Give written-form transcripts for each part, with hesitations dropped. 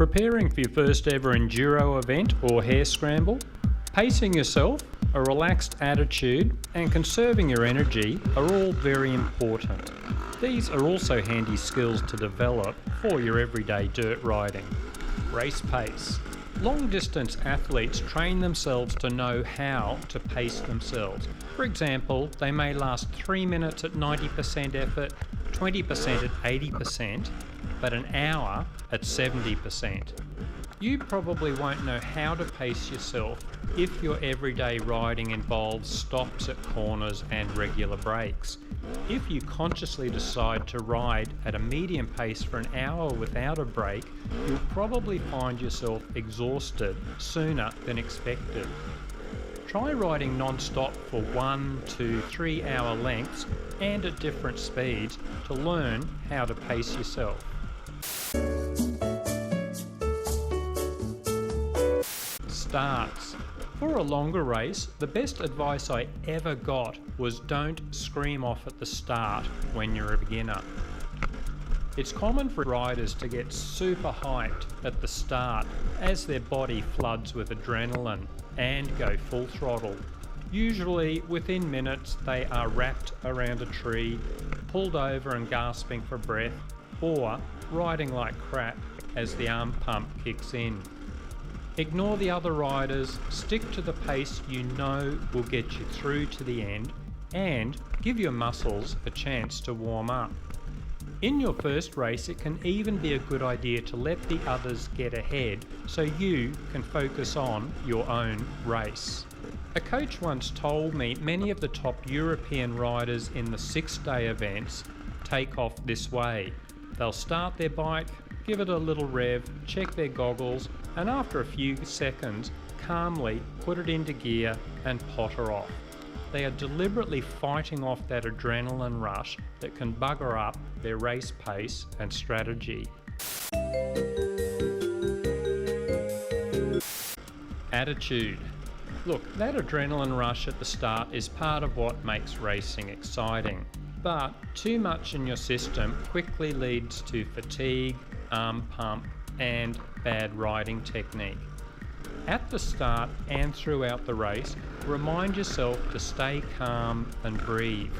Preparing for your first ever enduro event or hare scramble? Pacing yourself, a relaxed attitude, and conserving your energy are all very important. These are also handy skills to develop for your everyday dirt riding. Race pace. Long distance athletes train themselves to know how to pace themselves. For example, they may last 3 minutes at 90% effort, 20% at 80%, but an hour at 70%. You probably won't know how to pace yourself if your everyday riding involves stops at corners and regular breaks. If you consciously decide to ride at a medium pace for an hour without a break, you'll probably find yourself exhausted sooner than expected. Try riding non-stop for 1 to 3 hour lengths and at different speeds to learn how to pace yourself. Starts. For a longer race, the best advice I ever got was don't scream off at the start when you're a beginner. It's common for riders to get super hyped at the start as their body floods with adrenaline and go full throttle. Usually within minutes they are wrapped around a tree, pulled over and gasping for breath, or riding like crap as the arm pump kicks in. Ignore the other riders, stick to the pace you know will get you through to the end, and give your muscles a chance to warm up. In your first race, it can even be a good idea to let the others get ahead so you can focus on your own race. A coach once told me many of the top European riders in the 6-day events take off this way. They'll start their bike, give it a little rev, check their goggles, and after a few seconds, calmly put it into gear and potter off. They are deliberately fighting off that adrenaline rush that can bugger up their race pace and strategy. Attitude. Look, that adrenaline rush at the start is part of what makes racing exciting, but too much in your system quickly leads to fatigue, arm pump, and bad riding technique. At the start and throughout the race, remind yourself to stay calm and breathe.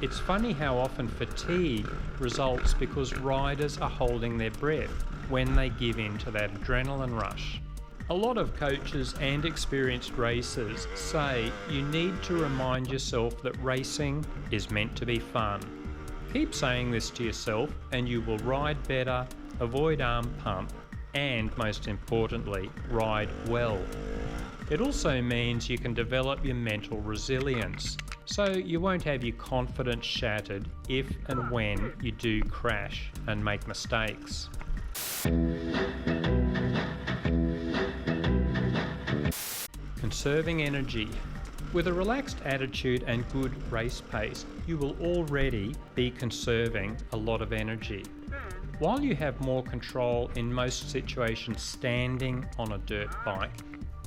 It's funny how often fatigue results because riders are holding their breath when they give in to that adrenaline rush. A lot of coaches and experienced racers say you need to remind yourself that racing is meant to be fun. Keep saying this to yourself and you will ride better, avoid arm pump, and most importantly, ride well. It also means you can develop your mental resilience, so you won't have your confidence shattered if and when you do crash and make mistakes. Conserving energy. With a relaxed attitude and good race pace, you will already be conserving a lot of energy. While you have more control in most situations standing on a dirt bike,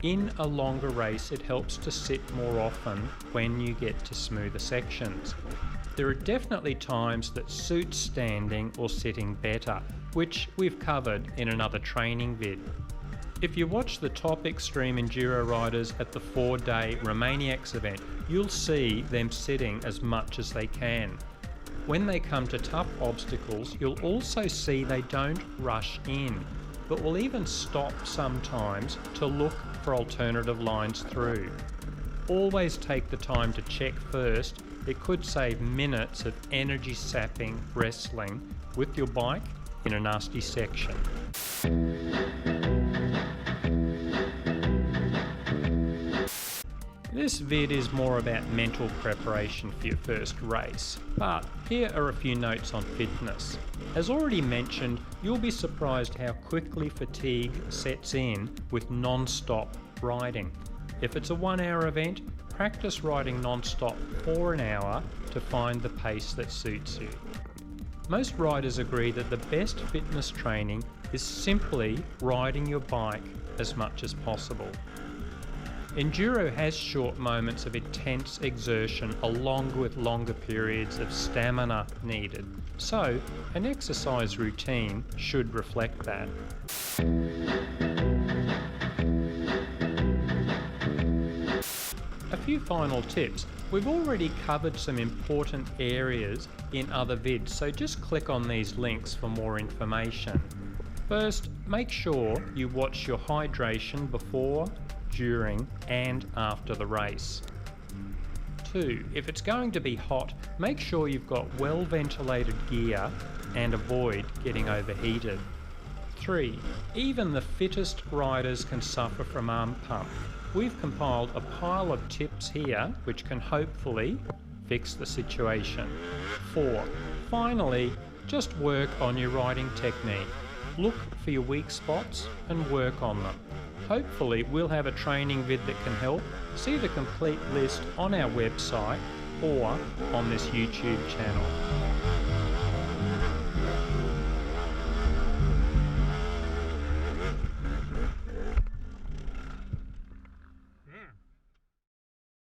in a longer race it helps to sit more often when you get to smoother sections. There are definitely times that suit standing or sitting better, which we've covered in another training vid. If you watch the top extreme enduro riders at the 4-day Romaniacs event, you'll see them sitting as much as they can. When they come to tough obstacles, you'll also see they don't rush in, but will even stop sometimes to look for alternative lines through. Always take the time to check first. It could save minutes of energy-sapping wrestling with your bike in a nasty section. This vid is more about mental preparation for your first race, but here are a few notes on fitness. As already mentioned, you'll be surprised how quickly fatigue sets in with non-stop riding. If it's a 1-hour event, practice riding non-stop for an hour to find the pace that suits you. Most riders agree that the best fitness training is simply riding your bike as much as possible. Enduro has short moments of intense exertion along with longer periods of stamina needed, so an exercise routine should reflect that. A few final tips. We've already covered some important areas in other vids, so just click on these links for more information. First, make sure you watch your hydration before, during and after the race. 2. If it's going to be hot, make sure you've got well ventilated gear and avoid getting overheated. 3. Even the fittest riders can suffer from arm pump. We've compiled a pile of tips here which can hopefully fix the situation. 4. Finally, just work on your riding technique. Look for your weak spots and work on them. Hopefully we'll have a training vid that can help. See the complete list on our website or on this YouTube channel.